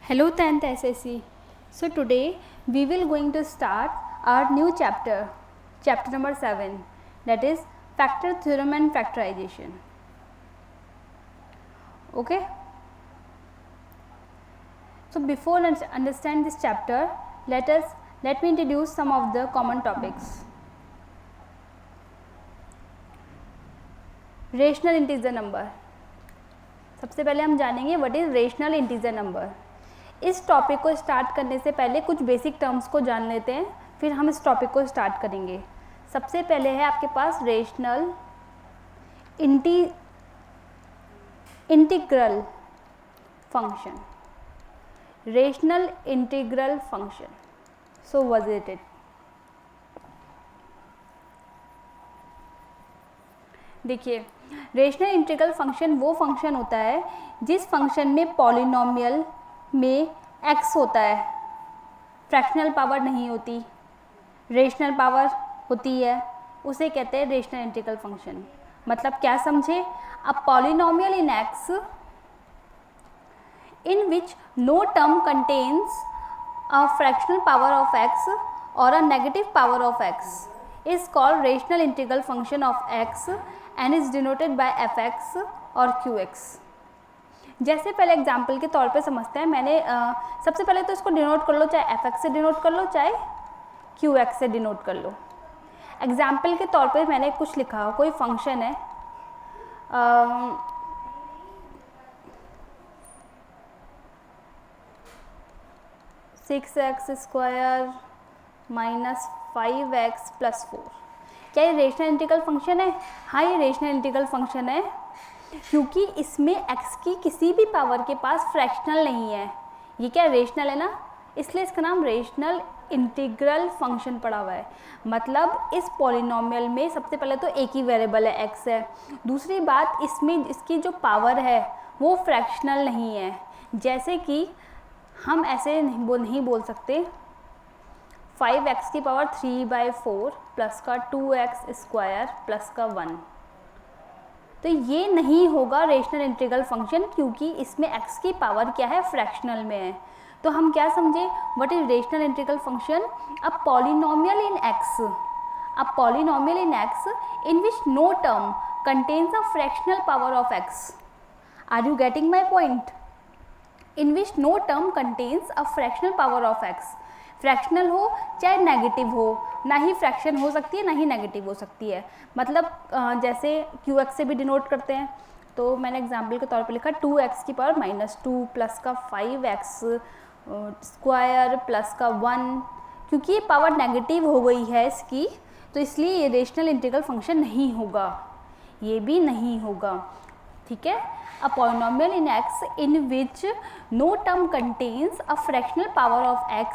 Hello 10th SSC. So today we will going to start our new chapter number 7, that is factor theorem and factorization. Okay. So before understand this chapter, let me introduce some of the common topics. Rational integer number. सबसे पहले हम जानेंगे what is rational integer number. इस topic को start करने से पहले कुछ बेसिक टर्म्स को जान लेते हैं, फिर हम इस टॉपिक को स्टार्ट करेंगे. सबसे पहले है आपके पास rational integral function. Rational integral function. So what is it? देखिए, रेशनल इंटीग्रल फंक्शन वो फंक्शन होता है जिस फंक्शन में पॉलिनोमियल में x होता है, फ्रैक्शनल पावर नहीं होती, रेशनल पावर होती है, उसे कहते हैं रेशनल इंटीग्रल फंक्शन. मतलब क्या समझे? A polynomial in x in which no term contains a fractional power of x और a negative power of x is called rational integral function of x and is denoted by fx और qx. जैसे पहले example के तौर पे समझते हैं. मैंने सबसे पहले तो इसको डिनोट कर लो, चाहे fx से डिनोट कर लो चाहे qx से डिनोट कर लो. एग्जाम्पल के तौर पे मैंने कुछ लिखा हो, कोई फंक्शन है 6x² माइनस 5x + 4. क्या ये रेशनल इंटीग्रल फंक्शन है? हाँ, ये रेशनल इंटीग्रल फंक्शन है क्योंकि इसमें x की किसी भी पावर के पास फ्रैक्शनल नहीं है. ये क्या रेशनल है ना, इसलिए इसका नाम रेशनल इंटीग्रल फंक्शन पड़ा हुआ है. मतलब इस पॉलिनोमियल में सबसे पहले तो एक ही वेरिएबल है, x है. दूसरी बात, इसमें इसकी जो पावर है वो फ्रैक्शनल नहीं है. जैसे कि हम ऐसे नहीं बोल सकते 5x की पावर 3/4 प्लस का 2x² प्लस का 1. तो ये नहीं होगा रेशनल इंटीग्रल फंक्शन क्योंकि इसमें x की पावर क्या है, फ्रैक्शनल में है. तो हम क्या समझे? What is rational integral function? A polynomial in x in which no term contains a fractional power of x. Are you getting my point? In which no term contains a fractional power of x. Fractional हो चाहे negative हो, ना ही fraction हो सकती है ना ही negative हो सकती है. मतलब जैसे qx से भी डिनोट करते हैं, तो मैंने एग्जाम्पल के तौर पे लिखा 2x की पावर -2 प्लस का 5x² प्लस का 1. क्योंकि ये पावर नेगेटिव हो गई है इसकी, तो इसलिए ये रेशनल इंटीग्रल फंक्शन नहीं होगा, ये भी नहीं होगा. ठीक है. A polynomial in x in which no term contains a fractional power of x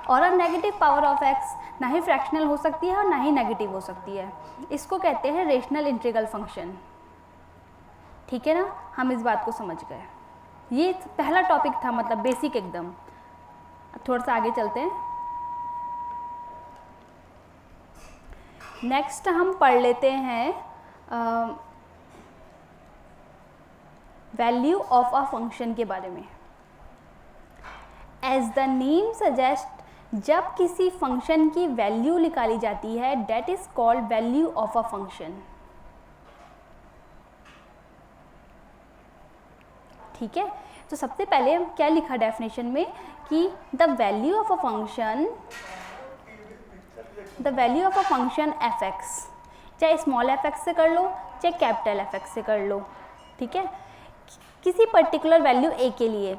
और a negative power of x. ना ही फ्रैक्शनल हो सकती है और ना ही नेगेटिव हो सकती है. इसको कहते हैं रेशनल इंटीग्रल फंक्शन. ठीक है ना, हम इस बात को समझ गए. ये पहला टॉपिक था, मतलब बेसिक एकदम. थोड़ा सा आगे चलते हैं. नेक्स्ट हम पढ़ लेते हैं वैल्यू ऑफ अ फंक्शन के बारे में. एज द नेम सजेस्ट, जब किसी फंक्शन की वैल्यू निकाली जाती है, that is called value of a function. ठीक है. तो सबसे पहले क्या लिखा डेफिनेशन में कि the value of a function f(x), चाहे स्मॉल f(x) से कर लो चाहे कैपिटल f(x) से कर लो. ठीक है. किसी पर्टिकुलर वैल्यू a के लिए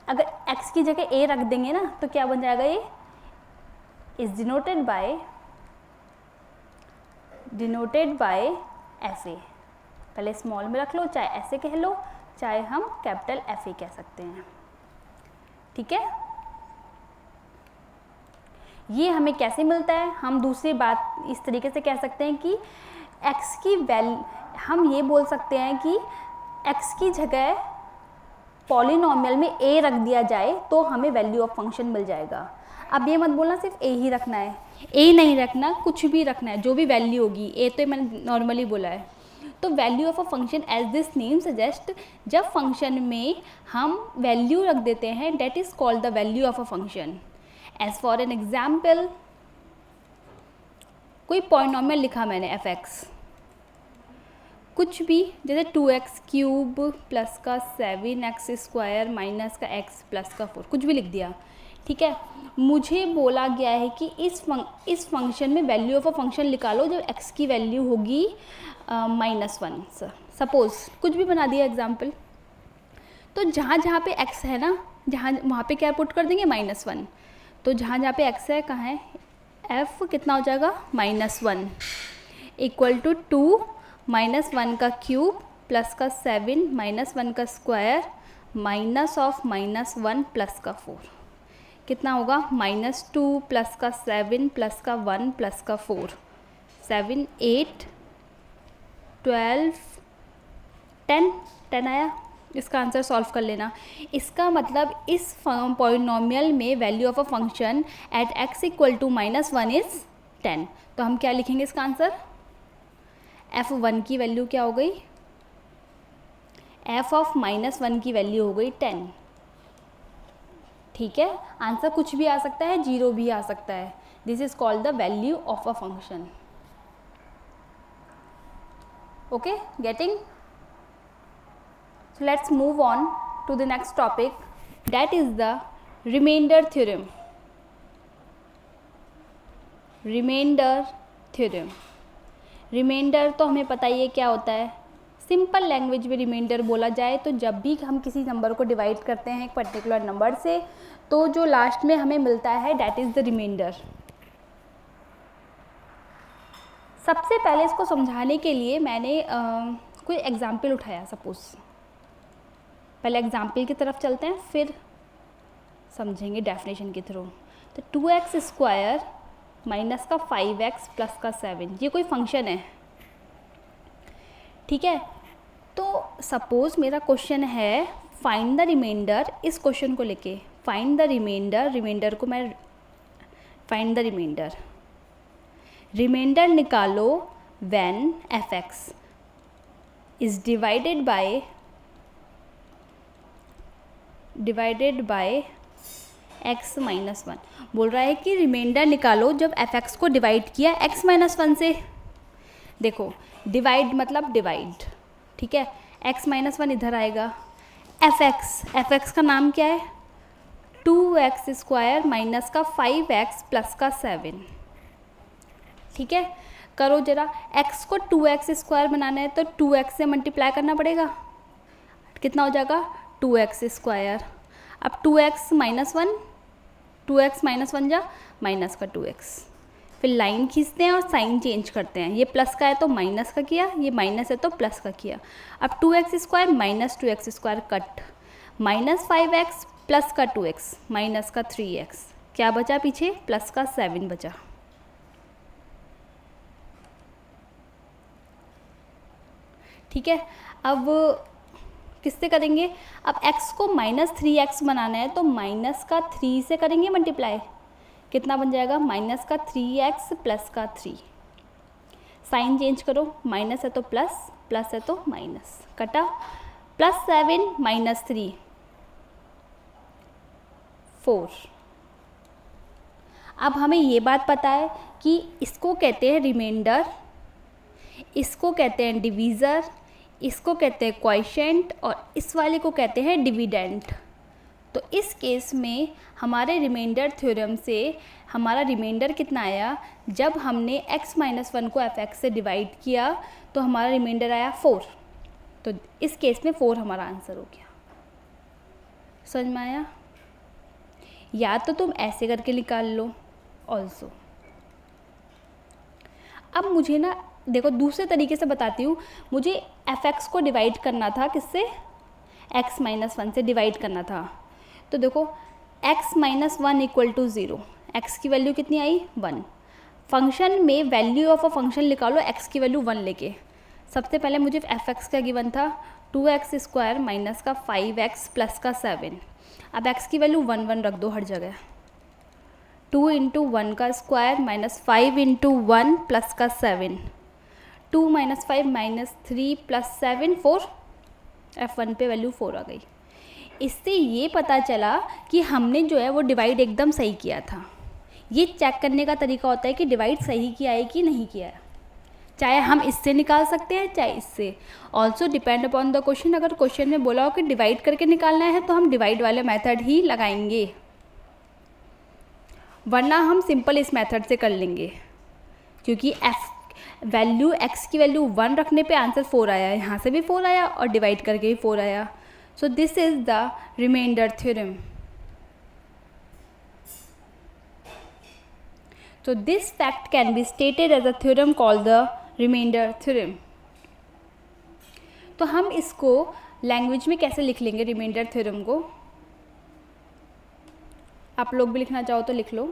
अगर x की जगह a रख देंगे ना, तो क्या बन जाएगा? ये इज डिनोटेड बाय fa. पहले स्मॉल में रख लो, चाहे ऐसे कह लो चाहे हम कैपिटल fa कह सकते हैं. ठीक है. ये हमें कैसे मिलता है? हम दूसरी बात इस तरीके से कह सकते हैं कि x की वैल्यू, हम ये बोल सकते हैं कि x की जगह पॉलिनोमियल में a रख दिया जाए तो हमें वैल्यू ऑफ फंक्शन मिल जाएगा. अब ये मत बोलना सिर्फ a ही रखना है, a नहीं रखना, कुछ भी रखना है, जो भी वैल्यू होगी. a तो मैंने नॉर्मली बोला है. तो value of a function as this name suggest, जब फंक्शन में हम वैल्यू रख देते हैं that is called the value of a function. As for an example, कोई पॉलिनोमियल लिखा मैंने एफ एक्स, कुछ भी, जैसे 2x क्यूब प्लस का 7x स्क्वायर माइनस का x प्लस का 4, कुछ भी लिख दिया, ठीक है। मुझे बोला गया है कि इस फंक्शन में वैल्यू ऑफ अ फंक्शन निकालो जब x की वैल्यू होगी -1। सपोज कुछ भी बना दिया एग्जाम्पल, तो जहाँ जहाँ पे x है ना, जहाँ वहाँ पे क्या पुट कर देंगे -1। तो जहाँ जहाँ पे x है, कहाँ है, f कितना हो जाएगा -1 इक्वल टू 2 -1 का क्यूब प्लस का 7 -1 का स्क्वायर माइनस ऑफ -1 प्लस का 4, कितना होगा -2 प्लस का 7 प्लस का 1 प्लस का 4, 7 8 12 10 आया। इसका आंसर सॉल्व कर लेना। इसका मतलब इस पॉलिनोमियल में value of a function at x equal to -1 is 10। तो हम क्या लिखेंगे इसका आंसर, f1 की वैल्यू क्या हो गई, f ऑफ -1 की वैल्यू हो गई 10। ठीक है, आंसर कुछ भी आ सकता है, 0 भी आ सकता है। This is called the value of a function. Okay, getting? So let's move on to the next topic, that is the remainder theorem. Remainder theorem. Remainder तो हमें पता ही है क्या होता है। सिंपल लैंग्वेज में रिमाइंडर बोला जाए तो जब भी हम किसी नंबर को डिवाइड करते हैं एक पर्टिकुलर नंबर से, तो जो लास्ट में हमें मिलता है डैट इज़ द रिमाइंडर। सबसे पहले इसको समझाने के लिए मैंने कोई एग्जाम्पल उठाया। सपोज पहले एग्जाम्पल की तरफ चलते हैं, फिर समझेंगे डेफिनेशन के थ्रू। तो 2x स्क्वायर माइनस का 5x प्लस का 7, ये कोई फंक्शन है, ठीक है। तो सपोज मेरा क्वेश्चन है फाइंड द रिमाइंडर। इस क्वेश्चन को लेके फाइंड द रिमाइंडर, रिमाइंडर को मैं फाइंड द रिमाइंडर, रिमाइंडर निकालो when f(x) is divided by x minus 1। बोल रहा है कि रिमाइंडर निकालो जब f(x) को डिवाइड किया x माइनस 1 से। देखो डिवाइड मतलब डिवाइड, ठीक है। x माइनस 1 इधर आएगा, f(x) का नाम क्या है, 2x स्क्वायर माइनस का 5x प्लस का 7, ठीक है। करो जरा, x को 2x स्क्वायर बनाना है तो 2x से मल्टीप्लाई करना पड़ेगा, कितना हो जाएगा 2x स्क्वायर। अब 2x माइनस 1, 2x माइनस 1 जा माइनस का 2x, फिर लाइन खींचते हैं और साइन चेंज करते हैं। ये प्लस का है तो माइनस का किया, ये माइनस है तो प्लस का किया। अब 2x square minus 2x square cut, minus 5x plus का 2x माइनस का 3x, क्या बचा पीछे, प्लस का 7 बचा। ठीक है, अब किससे करेंगे, अब x को -3x बनाना है तो माइनस का 3 से करेंगे मल्टीप्लाई, कितना बन जाएगा माइनस का 3x प्लस का 3। साइन चेंज करो, माइनस है तो प्लस, प्लस है तो माइनस, कटा, प्लस 7 माइनस 3 4। अब हमें ये बात पता है कि इसको कहते हैं रिमाइंडर, इसको कहते हैं डिवीज़र, इसको कहते हैं क्वोशिएंट और इस वाले को कहते हैं डिविडेंड। तो इस केस में हमारे रिमाइंडर थ्योरम से हमारा रिमाइंडर कितना आया, जब हमने x माइनस 1 को f(x) से डिवाइड किया तो हमारा रिमाइंडर आया 4। तो इस केस में 4 हमारा आंसर हो गया। समझ में आया? या तो तुम ऐसे करके निकाल लो ऑल्सो। अब मुझे ना देखो दूसरे तरीके से बताती हूँ, मुझे f(x) को डिवाइड करना था किससे, x माइनस 1 से डिवाइड करना था। तो देखो x minus 1 equal to 0, x की वैल्यू कितनी आई 1। फंक्शन में वैल्यू ऑफ अ फंक्शन निकालो x की वैल्यू 1 लेके। सबसे पहले मुझे f(x) का गिवन था 2x स्क्वायर माइनस का 5x प्लस का 7। अब x की वैल्यू 1 1 रख दो हर जगह, 2 इंटू 1 का स्क्वायर माइनस 5 इंटू 1 प्लस का 7, 2 - 5 - 3 + 7 4, F1 पे वैल्यू 4 आ गई। इससे ये पता चला कि हमने जो है वो डिवाइड एकदम सही किया था। ये चेक करने का तरीका होता है कि डिवाइड सही किया है कि नहीं किया है, चाहे हम इससे निकाल सकते हैं चाहे इससे। Also depend upon the question, अगर क्वेश्चन में बोला हो कि डिवाइड करके निकालना है तो हम डिवाइड वाले मेथड ही लगाएंगे, वरना हम सिंपल इस मेथड से कर लेंगे, क्योंकि x की वैल्यू 1 रखने पे आंसर 4 आया, यहाँ से भी 4 आया और डिवाइड करके भी 4 आया। So this is the remainder theorem. So this fact can be stated as a theorem called the remainder theorem. तो हम इसको लैंग्वेज में कैसे लिख लेंगे रिमाइंडर थ्योरम को? आप लोग भी लिखना चाहो तो लिख लो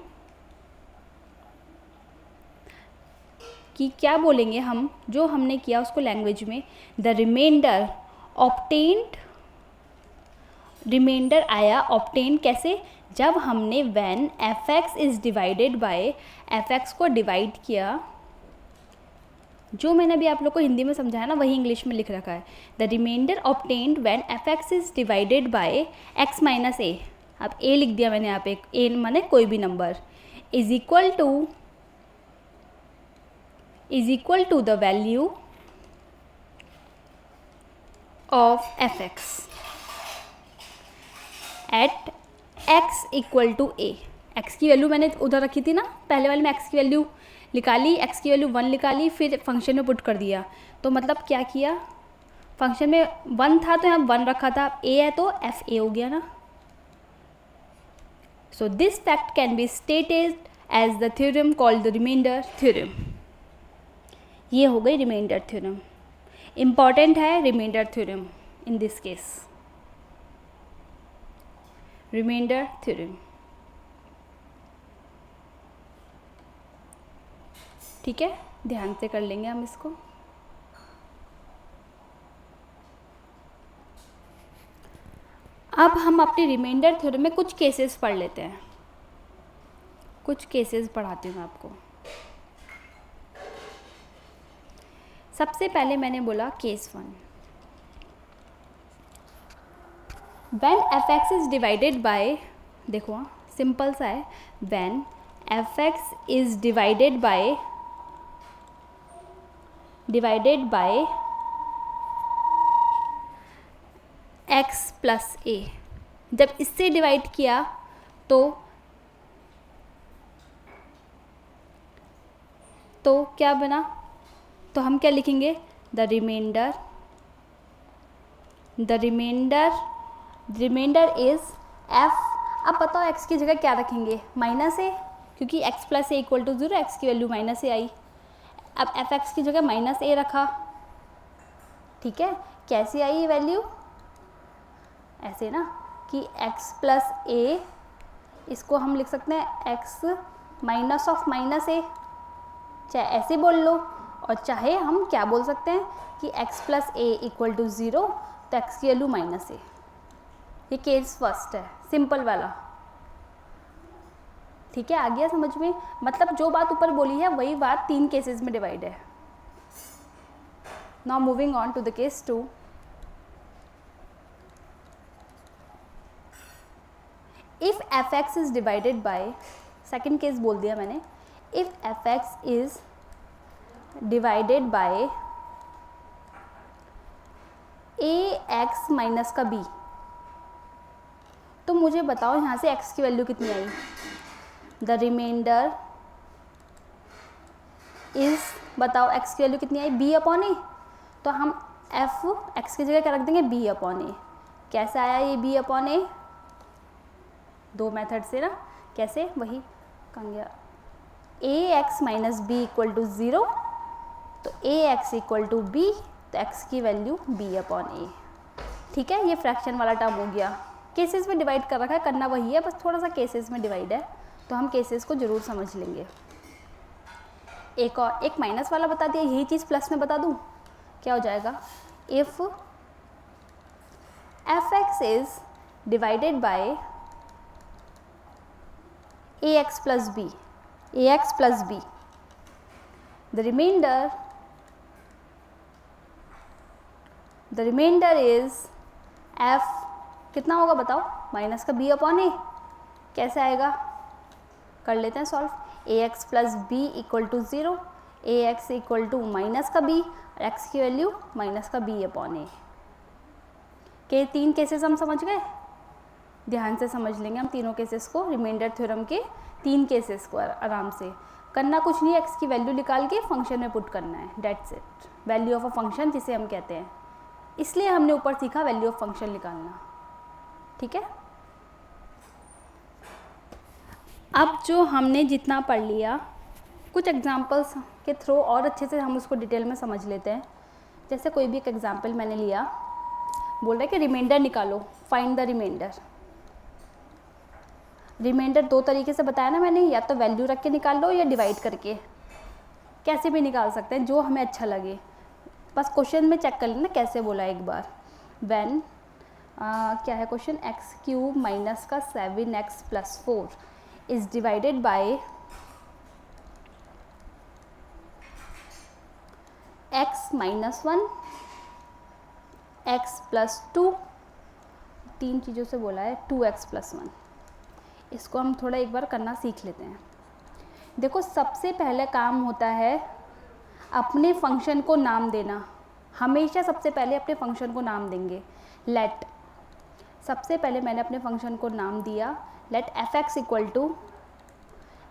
कि क्या बोलेंगे हम, जो हमने किया उसको लैंग्वेज में, द रिमाइंडर ऑब्टेन्ड, रिमाइंडर आया ऑब्टेन कैसे, जब हमने when f(x) is divided bye f(x) को डिवाइड किया। जो मैंने अभी आप लोग को हिंदी में समझाया ना वही इंग्लिश में लिख रखा है। The remainder obtained when f(x) is divided by x - a, अब a लिख दिया मैंने यहाँ पे, a माने कोई भी number, is equal to the value of f(x) at x = a। x की वैल्यू मैंने उधर रखी थी ना, पहले वाले में x की वैल्यू निकाली, x की वैल्यू 1 निकाली, फिर फंक्शन में पुट कर दिया। तो मतलब क्या किया, फंक्शन में 1 था तो यहाँ 1 रखा था, a है तो f a हो गया ना। So this fact can be stated as the theorem called the remainder theorem. ये हो गई रिमाइंडर थ्योरम। इम्पॉर्टेंट है remainder theorem in this case, remainder theorem. ठीक है, ध्यान से कर लेंगे हम इसको। अब हम अपनी रिमाइंडर थ्योरम में कुछ केसेस पढ़ लेते हैं, कुछ केसेस पढ़ाती हूँ आपको। सबसे पहले मैंने बोला case 1, when f(x) is divided bye, देखो सिंपल सा है, when f(x) is divided by x + a, जब इससे डिवाइड किया तो क्या बना, तो हम क्या लिखेंगे, द रिमाइंडर इज f। अब बताओ x की जगह क्या रखेंगे, -a, क्योंकि x + a = 0, x की वैल्यू -a आई। अब f(x) की जगह -a रखा, ठीक है, कैसे आई ये वैल्यू, ऐसे ना कि x + a, इसको हम लिख सकते हैं x - -a, चाहे ऐसे बोल लो और चाहे हम क्या बोल सकते हैं कि x + a = 0, तो x की वैल्यू -a। ये केस फर्स्ट है, सिंपल वाला, ठीक है, आ गया समझ में। मतलब जो बात ऊपर बोली है वही बात 3 केसेस में डिवाइड है। Now moving on to the case 2। If f(x) is divided by, second case बोल दिया मैंने, if f(x) is divided by ax - b, तो मुझे बताओ यहाँ से x की वैल्यू कितनी आई, द रिमाइंडर इज, बताओ x की वैल्यू कितनी आई, b/a, तो हम x की जगह क्या रख देंगे, b/a। कैसे आया ये b/a, 2 मेथड से ना, कैसे, वही कहाँ गया, ax - b = 0, तो ax = b, तो x की वैल्यू b/a। ठीक है, ये फ्रैक्शन वाला टर्म हो गया। केसेस में डिवाइड कर रखा है, करना वही है, बस थोड़ा सा केसेस में डिवाइड है, तो हम केसेस को जरूर समझ लेंगे। एक माइनस वाला बता दिया, यही चीज़ प्लस में बता दूँ, क्या हो जाएगा, if f(x) is divided by ax + b, the remainder the remainder is f कितना होगा बताओ, माइनस का बी अपॉन ए, कैसे आएगा कर लेते हैं solve. A x plus b equal to 0, a x equal to minus का बी, एक्स की वैल्यू माइनस का बी अपॉन ए। के 3 केसेस हम समझ गए, ध्यान से समझ लेंगे हम तीनों केसेस को, रिमाइंडर थ्योरम के 3 केसेस को आराम से करना कुछ नहीं, एक्स की वैल्यू निकाल के फंक्शन में पुट करना है, that's it, value of a function जिसे हम कहते हैं, इसलिए हमने ऊपर सीखा वैल्यू ऑफ फंक्शन निकालना, ठीक है। अब जो हमने जितना पढ़ लिया, कुछ एग्जांपल्स के थ्रू और अच्छे से हम उसको डिटेल में समझ लेते हैं। जैसे कोई भी एक एग्जांपल मैंने लिया, बोल रहा है कि रिमाइंडर निकालो, फाइंड द रिमाइंडर। रिमाइंडर 2 तरीके से बताया ना मैंने, या तो वैल्यू रख के निकाल लो या डिवाइड करके, कैसे भी निकाल सकते हैं जो हमें अच्छा लगे, बस क्वेश्चन में चेक कर लेना कैसे बोला एक बार। व्हेन क्या है क्वेश्चन, एक्स क्यूब माइनस का 7x plus 4 is divided by x minus 1 x plus 2, 3 चीज़ों से बोला है 2x प्लस 1। इसको हम थोड़ा एक बार करना सीख लेते हैं। देखो सबसे पहले काम होता है अपने फंक्शन को नाम देना, हमेशा सबसे पहले अपने फंक्शन को नाम देंगे। लेट, सबसे पहले मैंने अपने फंक्शन को नाम दिया, let f x equal to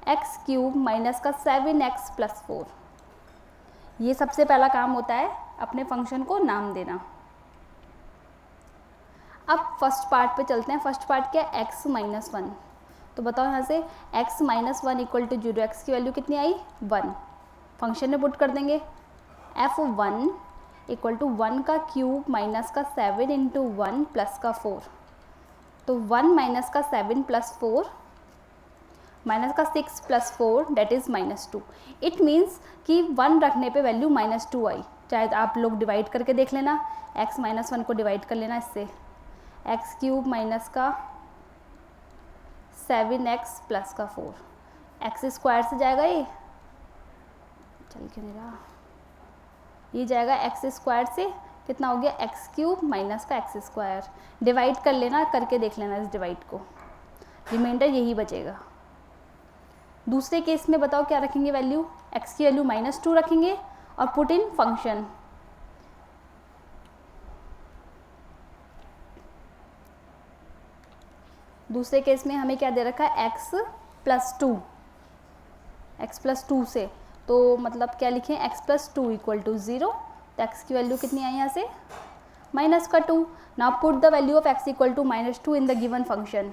x cube minus का 7x प्लस 4। ये सबसे पहला काम होता है अपने फंक्शन को नाम देना। अब फर्स्ट पार्ट पे चलते हैं। फर्स्ट पार्ट क्या है, x माइनस 1। तो बताओ यहाँ से x minus 1 equal to 0, x की वैल्यू कितनी आई 1, फंक्शन में पुट कर देंगे। f1 इक्वल टू 1 का क्यूब माइनस का 7 इंटू 1 प्लस का 4, तो 1 माइनस का 7 प्लस 4 माइनस का 6 plus 4 that is -2। It means कि 1 रखने पे वैल्यू -2 आई। चाहे आप लोग डिवाइड करके देख लेना, x माइनस 1 को डिवाइड कर लेना इससे, एक्स क्यूब माइनस का 7x प्लस का 4, एक्स स्क्वायर से जाएगा ये, चल क्यों नहीं रहा, ये जाएगा एक्स स्क्वायर से, कितना हो गया एक्स क्यूब माइनस का एक्स स्क्वायर। डिवाइड कर लेना, करके देख लेना इस डिवाइड को, रिमाइंडर यही बचेगा। दूसरे केस में बताओ क्या रखेंगे वैल्यू, एक्स की वैल्यू -2 रखेंगे और पुट इन फंक्शन। दूसरे केस में हमें क्या दे रखा है, x प्लस 2 से, तो मतलब क्या लिखें, x प्लस 2 इक्वल टू 0, तो x की वैल्यू कितनी आई यहाँ से -2। Now put the value of x equal to -2 in the given function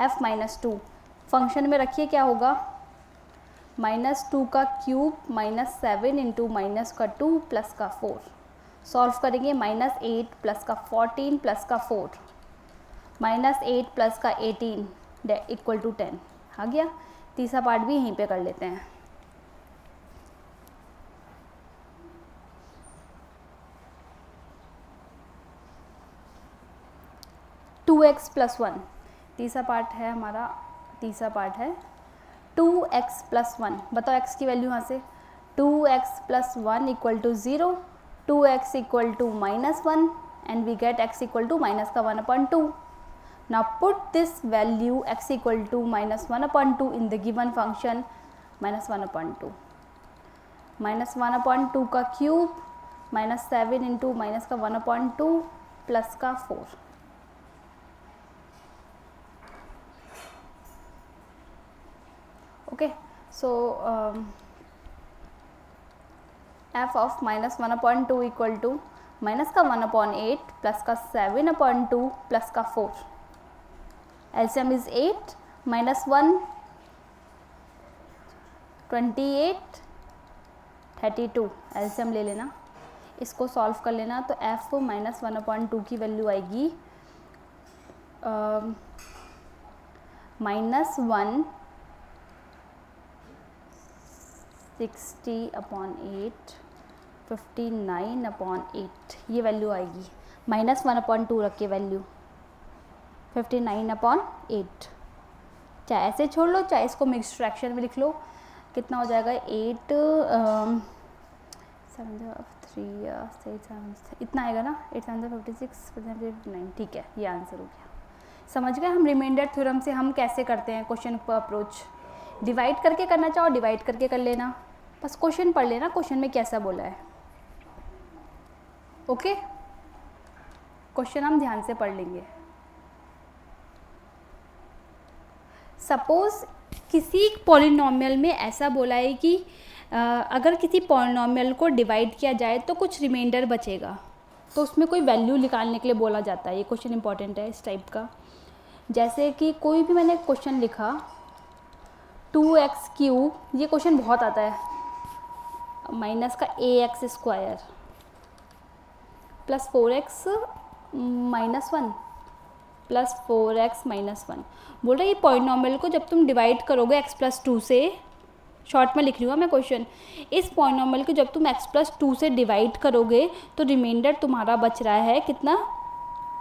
f -2। Function में रखिए क्या होगा, -2 का क्यूब माइनस 7 इंटू माइनस का 2 प्लस का 4। सॉल्व करेंगे, -8 प्लस का 14 प्लस का 4, -8 प्लस का 18 इक्वल टू 10 आ गया। तीसरा पार्ट भी यहीं पे कर लेते हैं। टू एक्स प्लस 1, तीसरा पार्ट है हमारा, तीसरा पार्ट है 2x प्लस 1। बताओ x की वैल्यू यहाँ से, 2x plus 1 equal to 0, 2x equal to -1 and we get x equal to -1/2। Now put this value x equal to -1/2 in the given function -1/2। -1/2 का क्यूब -7 इंटू माइनस का 1/2 plus का 4। Okay, so f of -1/2 equal to minus का 1/8 plus का 7/2 plus का 4। LCM is 8 minus 1 28 32। LCM ले लेना, इसको solve कर लेना, तो f -1/2 की वैल्यू आएगी -1 60/8 59/8, ये वैल्यू आएगी। -1/2 रख के वैल्यू 59/8। चाहे ऐसे छोड़ लो, चाहे इसको मिक्स्ड फ्रैक्शन में लिख लो, कितना हो जाएगा 8 7 3 8 इतना आएगा ना, 856 59, ठीक है, ये आंसर हो गया। समझ गए हम रिमाइंडर थ्योरम से हम कैसे करते हैं क्वेश्चन पर अप्रोच। डिवाइड करके करना चाहो डिवाइड करके कर लेना, बस क्वेश्चन पढ़ लेना क्वेश्चन में कैसा बोला है। ओके, क्वेश्चन हम ध्यान से पढ़ लेंगे। सपोज किसी पॉलिनॉमियल में ऐसा बोला है कि अगर किसी पॉलिनॉमियल को डिवाइड किया जाए तो कुछ रिमाइंडर बचेगा, तो उसमें कोई वैल्यू निकालने के लिए बोला जाता है। ये क्वेश्चन इंपॉर्टेंट है इस टाइप का। जैसे कि कोई भी मैंने क्वेश्चन लिखा 2x³ ये क्वेश्चन बहुत आता है, माइनस का ax² plus 4x - 1 plus 4x - 1 बोल रहा है ये पॉलिनॉमियल को जब तुम डिवाइड करोगे x+2 से, शॉर्ट में लिख रही हूँ मैं क्वेश्चन, इस पॉलिनॉमियल को जब तुम x+2 से डिवाइड करोगे तो रिमाइंडर तुम्हारा बच रहा है कितना,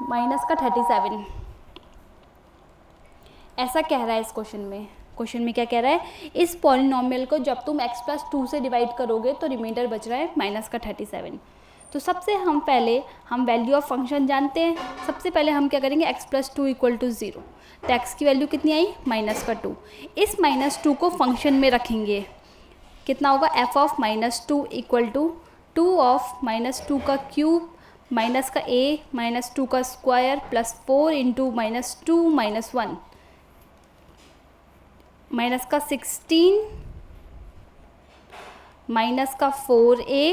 -37। ऐसा कह रहा है इस क्वेश्चन में। क्वेश्चन में क्या कह रहा है, इस पॉलिनॉमियल को जब तुम x+2 से डिवाइड करोगे तो रिमाइंडर बच रहा है -37। तो सबसे पहले हम वैल्यू ऑफ फंक्शन जानते हैं। सबसे पहले हम क्या करेंगे, x+2 = 0, तो x की वैल्यू कितनी आई, -2। इस -2 को फंक्शन में रखेंगे, कितना होगा, f of -2 = 2 of -2 का क्यूब माइनस का a -2 का स्क्वायर प्लस 4 × -2 - 1 माइनस का 16 माइनस का 4a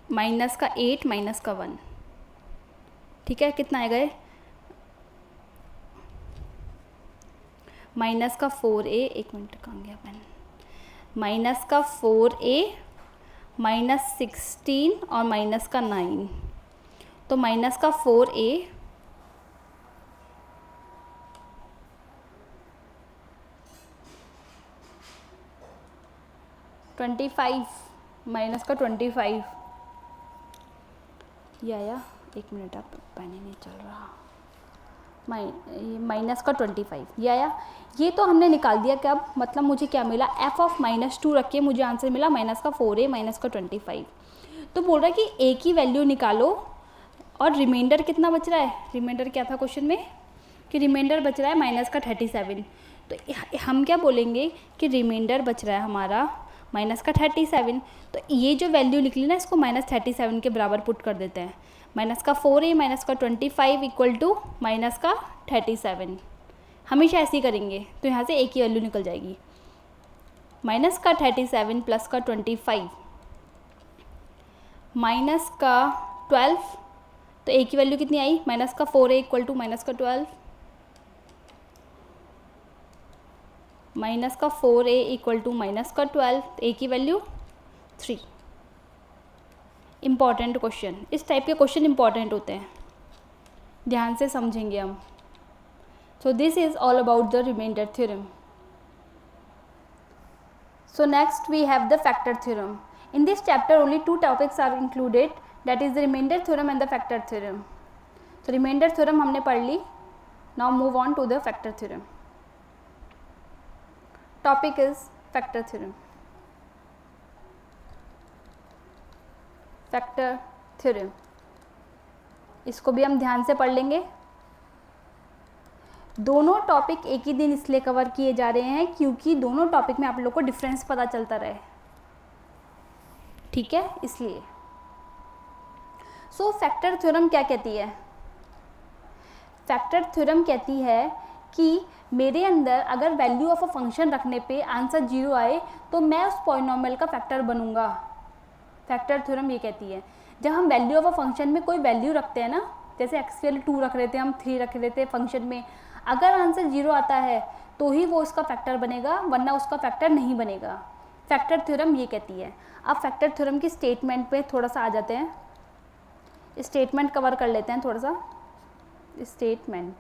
माइनस का 8 माइनस का 1, ठीक है, कितना आएगा ये, माइनस का 4a, एक मिनट कहाँ गया पेन, माइनस का 4a माइनस 16 और माइनस का 9, तो माइनस का 4a माइनस का 25 या एक मिनट, आप पेन ही नहीं चल रहा, माइनस का 25 या ये तो हमने निकाल दिया। क्या मतलब मुझे क्या मिला, f of -2 रख के मुझे आंसर मिला माइनस का 4a माइनस का 25। तो बोल रहा है कि a की वैल्यू निकालो और रिमाइंडर कितना बच रहा है, रिमाइंडर क्या था क्वेश्चन में कि रिमाइंडर बच रहा है -37। तो हम क्या बोलेंगे कि रिमाइंडर बच रहा है हमारा -37। तो ये जो वैल्यू निकली ना इसको -37 के बराबर पुट कर देते हैं, माइनस का 4a माइनस का 25 = माइनस का 37। हमेशा ऐसे ही करेंगे तो यहाँ से a की वैल्यू निकल जाएगी, माइनस का 37 प्लस का 25 माइनस का 12, तो a की वैल्यू कितनी आई, माइनस का 4a = माइनस का 12 माइनस का 4a = माइनस का 12, a की वैल्यू 3। इम्पॉर्टेंट क्वेश्चन, इस टाइप के क्वेश्चन इंपॉर्टेंट होते हैं, ध्यान से समझेंगे हम। So this is all about the remainder theorem. So next we have the factor theorem. In this chapter only 2 topics are included, that is the remainder theorem and the factor theorem. तो remainder theorem हमने पढ़ ली, now move on to the factor theorem. Topic is factor theorem. Factor theorem, इसको भी हम ध्यान से पढ़ लेंगे। दोनों टॉपिक एक ही दिन इसलिए कवर किए जा रहे हैं क्योंकि दोनों टॉपिक में आप लोग को डिफरेंस पता चलता रहे, ठीक है, इसलिए। सो फैक्टर थ्योरम क्या कहती है, फैक्टर थ्योरम कहती है कि मेरे अंदर अगर वैल्यू ऑफ अ फंक्शन रखने पे आंसर 0 आए तो मैं उस पॉलिनॉमियल का फैक्टर बनूंगा। फैक्टर थ्योरम ये कहती है जब हम वैल्यू ऑफ अ फंक्शन में कोई वैल्यू रखते हैं ना, जैसे x के लिए 2 रख रहे थे, हम 3 रख रहे थे फंक्शन में, अगर आंसर 0 आता है तो ही वो उसका फैक्टर बनेगा, वरना उसका फैक्टर नहीं बनेगा। फैक्टर थ्योरम ये कहती है। अब फैक्टर थ्योरम की स्टेटमेंट पे थोड़ा सा आ जाते हैं, स्टेटमेंट कवर कर लेते हैं थोड़ा सा। स्टेटमेंट,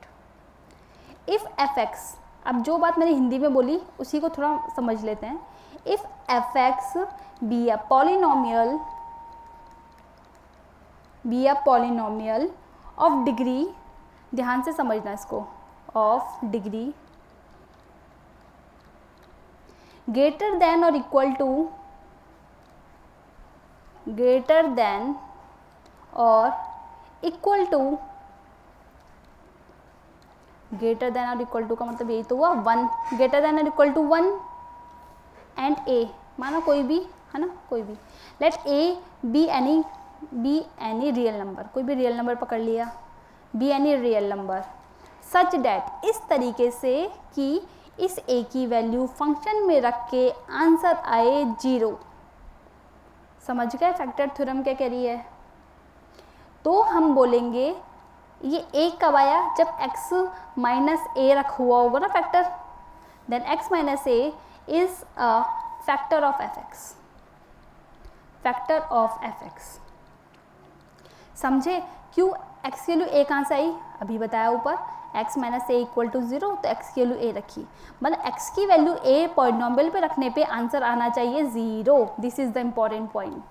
इफ़ f(x), अब जो बात मैंने हिंदी में बोली उसी को थोड़ा समझ लेते हैं। If f(x) be a polynomial of degree, ध्यान से समझना इसको, of degree greater than or equal to greater than और इक्वल टू, ग्रेटर देन और इक्वल टू का मतलब यही तो हुआ 1, ग्रेटर देन और इक्वल टू 1 एंड ए, माना कोई भी, है ना, कोई भी, let a be any real number, कोई भी रियल नंबर पकड़ लिया, be any real number such that, इस तरीके से कि इस ए की वैल्यू फंक्शन में रख के आंसर आए 0। समझ गए फैक्टर थ्योरम क्या कह रही है? तो हम बोलेंगे ये ए कब आया, जब x माइनस ए रखा हुआ होगा ना factor, then x minus a is a factor of f x, factor of f x. समझे क्यों x की वैल्यू ए कहाँ से आई, अभी बताया ऊपर, x minus a equal to 0, तो x की वैल्यू ए रखी, मतलब x की वैल्यू ए पॉलिनोमियल पे रखने पे आंसर आना चाहिए 0। This is the important point,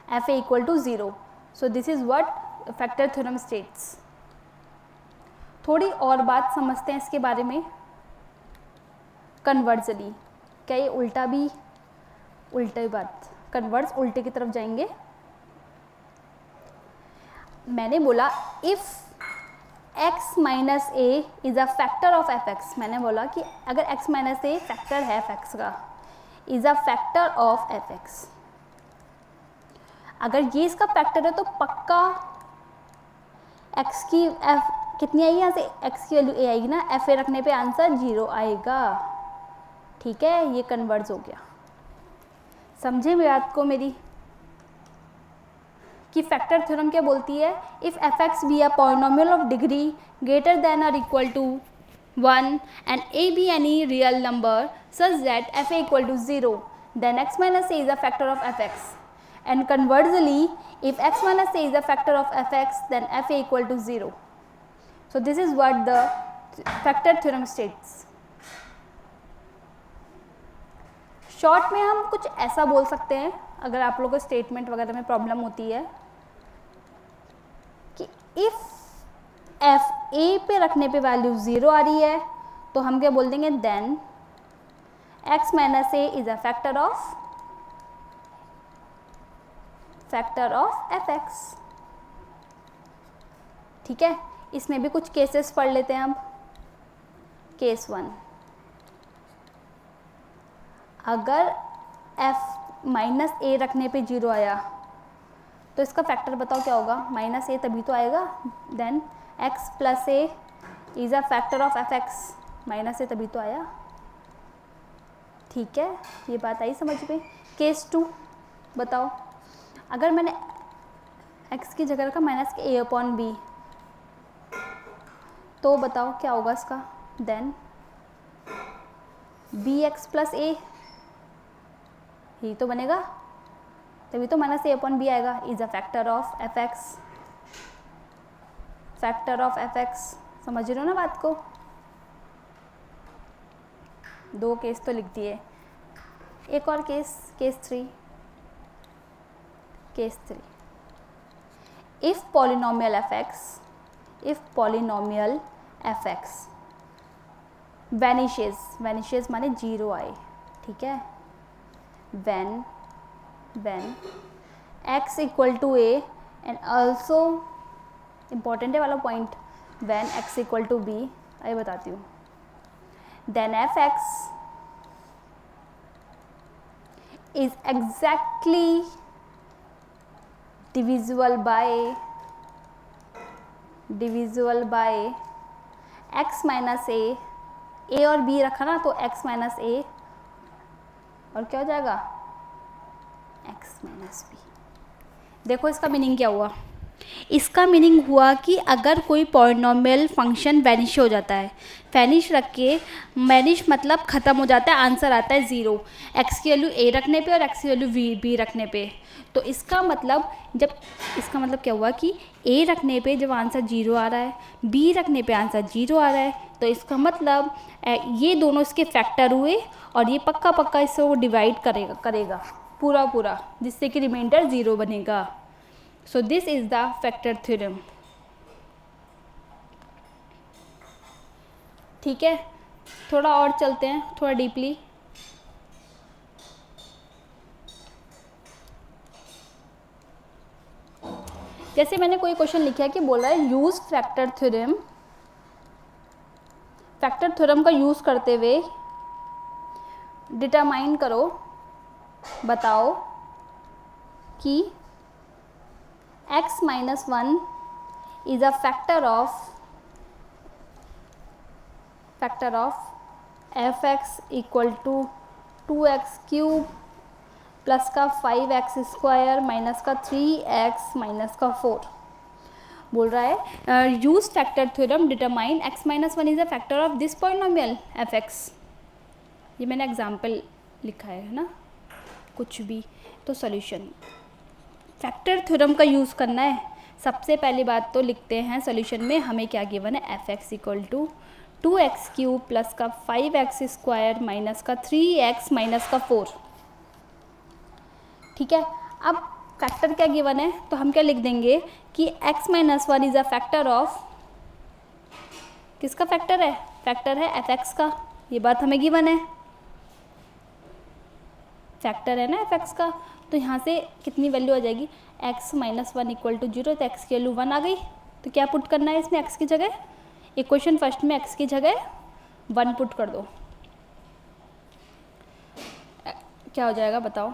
f a equal to 0। So this is what factor theorem states. थोड़ी और बात समझते हैं इसके बारे में, कन्वर्जली, क्या ये उल्टा भी, उल्टी बात, कन्वर्स उल्टे की तरफ जाएंगे। मैंने बोला if x minus a is a factor of f x, मैंने बोला कि अगर x माइनस ए फैक्टर है एफ एक्स का, is a factor of f x, अगर ये इसका फैक्टर है तो पक्का x की f कितनी आएगी, यहाँ से x की वैल्यू a आएगी ना, f ए रखने पे आंसर 0 आएगा। ठीक है, ये कन्वर्ज हो गया। समझे बात को मेरी, कि फैक्टर थ्योरम क्या बोलती है, if f x be a polynomial of degree greater than और equal to 1 and a be any real number such that f a equal to 0, then x minus a is a factor of f x, and conversely if x minus a is a factor of fx then f a equal to 0. So this is what the factor theorem states. Short में हम कुछ ऐसा बोल सकते हैं, अगर आप लोगों को स्टेटमेंट वगैरह में प्रॉब्लम होती है, कि इफ f a पे रखने पे वैल्यू 0 आ रही है तो हम क्या बोल देंगे, then x minus a is a factor of f x. ठीक है, इसमें भी कुछ केसेस पढ़ लेते हैं अब। केस 1, अगर f माइनस ए रखने पे 0 आया तो इसका फैक्टर बताओ क्या होगा, माइनस ए तभी तो आएगा, then x plus a is a factor of f x, minus a तभी तो आया। ठीक है, ये बात आई समझ में। केस 2 बताओ, अगर मैंने x की जगह रखा माइनस के a अपॉन बी, तो बताओ क्या होगा इसका, देन बी एक्स प्लस ए, यही तो बनेगा, तभी तो माइनस ए अपॉन बी आएगा, is a factor of f x, factor of f x. समझ रहे हो ना बात को? 2 केस तो लिख दिए, एक और case, case 3। Case 3, if polynomial f x vanishes माने 0 आए, ठीक है, when x equal to a and also important है वाला point, when x equal to b, आइए बताती हूँ, then f x is exactly divisible by x minus a और b रखा ना, तो x माइनस ए और क्या हो जाएगा, x माइनस बी। देखो इसका मीनिंग क्या हुआ, इसका मीनिंग हुआ कि अगर कोई पॉलिनोमियल फंक्शन वैनिश हो जाता है, वैनिश रख के, वैनिश मतलब ख़त्म हो जाता है, आंसर आता है 0, x की वैल्यू a रखने पे और x की वैल्यू b रखने पे, तो इसका मतलब क्या हुआ कि a रखने पे जब आंसर 0 आ रहा है, b रखने पे आंसर 0 आ रहा है, तो इसका मतलब ये दोनों इसके फैक्टर हुए और ये पक्का इससे वो डिवाइड करेगा पूरा, जिससे कि रिमाइंडर 0 बनेगा। So this is the factor theorem. ठीक है, थोड़ा और चलते हैं, थोड़ा डीपली। जैसे मैंने कोई क्वेश्चन लिखा है कि बोल रहा है use factor theorem, factor theorem का यूज़ करते हुए डिटरमाइन करो, बताओ कि x minus 1 is a factor of f x equal to 2x cube plus का 5x स्क्वायर माइनस का 3x माइनस का 4। बोल रहा है use factor theorem determine x minus 1 is a factor of this polynomial f x. ये मैंने example लिखा है ना, कुछ भी। तो सॉल्यूशन फैक्टर थ्योरम का यूज़ करना है। सबसे पहली बात तो लिखते हैं सॉल्यूशन में हमें क्या गिवन है, f x equal to 2x cube plus का 5x स्क्वायर माइनस का 3x माइनस का 4। ठीक है, अब फैक्टर क्या गिवन है तो हम क्या लिख देंगे कि x minus 1 is a factor of, किसका फैक्टर है, फैक्टर है एफ एक्स का। ये बात हमें गिवन है, फैक्टर है ना एफ एक्स का। तो यहाँ से कितनी वैल्यू आ जाएगी, x माइनस 1 इक्वल टू 0, तो x की वैल्यू 1 आ गई। तो क्या पुट करना है इसमें x की जगह, इक्वेशन फर्स्ट में x की जगह 1 पुट कर दो। क्या हो जाएगा बताओ,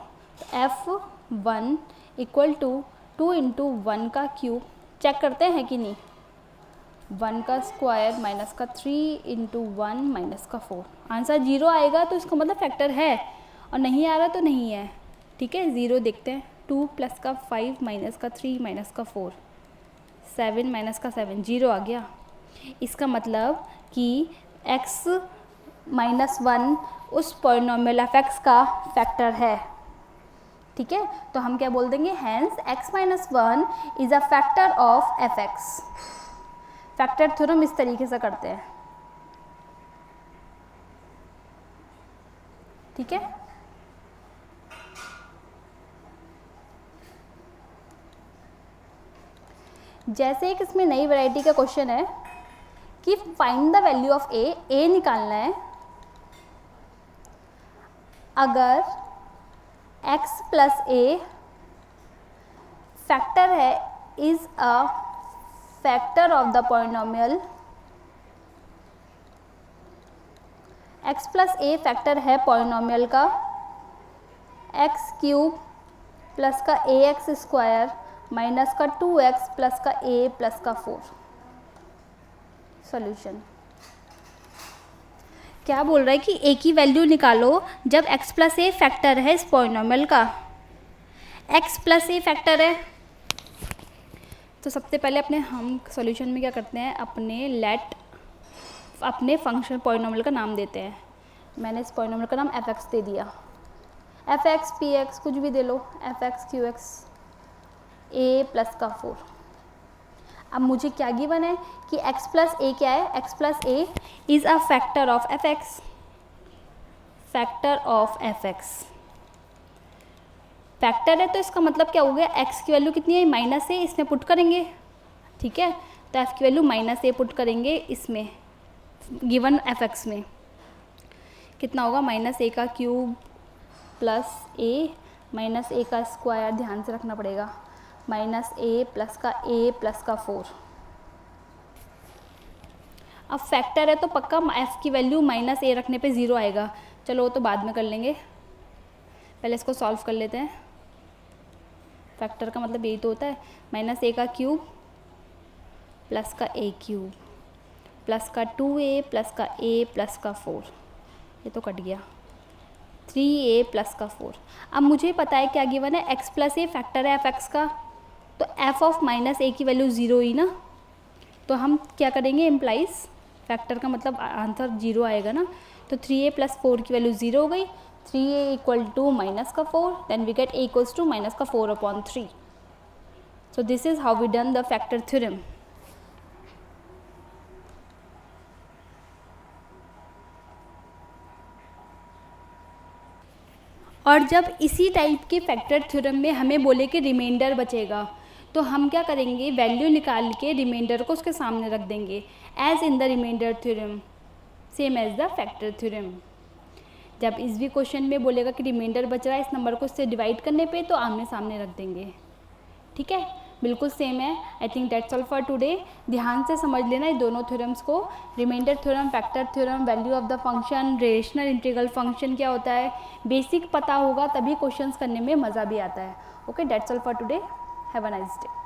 f1 इक्वल टू 2 इंटू 1 का क्यूब, चेक करते हैं कि नहीं, 1 का स्क्वायर माइनस का 3 इंटू 1 माइनस का 4। आंसर 0 आएगा तो इसका मतलब फैक्टर है, और नहीं आ रहा तो नहीं है। ठीक है, 0 देखते हैं, 2 प्लस का 5 माइनस का 3 माइनस का 4, 7 माइनस का 7, 0 आ गया। इसका मतलब कि x माइनस 1 उस पॉलिनोमियल एफ एक्स का फैक्टर है। ठीक है, तो हम क्या बोल देंगे, hence x minus 1 is a factor of f x. Factor theorem इस तरीके से करते हैं। ठीक है, जैसे एक इसमें नई वैरायटी का क्वेश्चन है कि फाइंड द वैल्यू ऑफ ए निकालना है अगर x प्लस ए फैक्टर है, is a factor of the polynomial, x plus A factor है पॉलिनोमियल का x क्यूब प्लस का ax स्क्वायर माइनस का 2x प्लस का a प्लस का 4। सॉल्यूशन क्या बोल रहा है कि a की वैल्यू निकालो जब x प्लस ए फैक्टर है इस पॉलिनोमियल का। x प्लस ए फैक्टर है तो सबसे पहले हम सॉल्यूशन में क्या करते हैं, अपने फंक्शन पॉलिनोमियल का नाम देते हैं। मैंने इस पॉलिनोमियल का नाम एफ एक्स दे दिया, एफ एक्स पी एक्स कुछ भी दे लो, एफ एक्स क्यू एक्स ए प्लस का 4। अब मुझे क्या गिवन है कि x प्लस ए क्या है, x plus a is a factor of f x, factor of f x. Factor है तो इसका मतलब क्या हो गया, x की वैल्यू कितनी है, माइनस ए, इसमें पुट करेंगे। ठीक है, तो f की वैल्यू माइनस ए पुट करेंगे इसमें, गिवन एफ एक्स में कितना होगा, माइनस ए का क्यूब प्लस ए माइनस ए का स्क्वायर, ध्यान से रखना पड़ेगा, माइनस ए प्लस का 4। अब फैक्टर है तो पक्का f की वैल्यू माइनस ए रखने पे 0 आएगा। चलो वो तो बाद में कर लेंगे, पहले इसको सॉल्व कर लेते हैं। फैक्टर का मतलब यही तो होता है, माइनस ए का क्यूब प्लस का ए क्यूब प्लस का 2a प्लस का a प्लस का 4, ये तो कट गया, 3a प्लस का 4। अब मुझे पता है क्या गिवन है, x प्लस ए फैक्टर है एफ एक्स का, तो f ऑफ माइनस ए की वैल्यू 0 ही ना, तो हम क्या करेंगे, इम्प्लाइज फैक्टर का मतलब आंसर 0 आएगा ना, तो 3a प्लस 4 की वैल्यू 0 हो गई, 3a इक्वल टू माइनस का 4, then we get a equals to minus का 4/3। So this is how we done the factor theorem. और जब इसी टाइप के फैक्टर थ्योरम में हमें बोले कि रिमाइंडर बचेगा, तो हम क्या करेंगे, वैल्यू निकाल के रिमाइंडर को उसके सामने रख देंगे, as in the remainder theorem, same as the factor theorem. जब इस भी क्वेश्चन में बोलेगा कि रिमाइंडर बच रहा है इस नंबर को इससे डिवाइड करने पे, तो आमने सामने रख देंगे। ठीक है, बिल्कुल सेम है। I think that's all for today. ध्यान से समझ लेना ये दोनों थ्योरम्स को, remainder theorem, factor theorem, value of the function, rational integral function क्या होता है, बेसिक पता होगा तभी क्वेश्चंस करने में मज़ा भी आता है। Okay, that's all for today, have a nice day.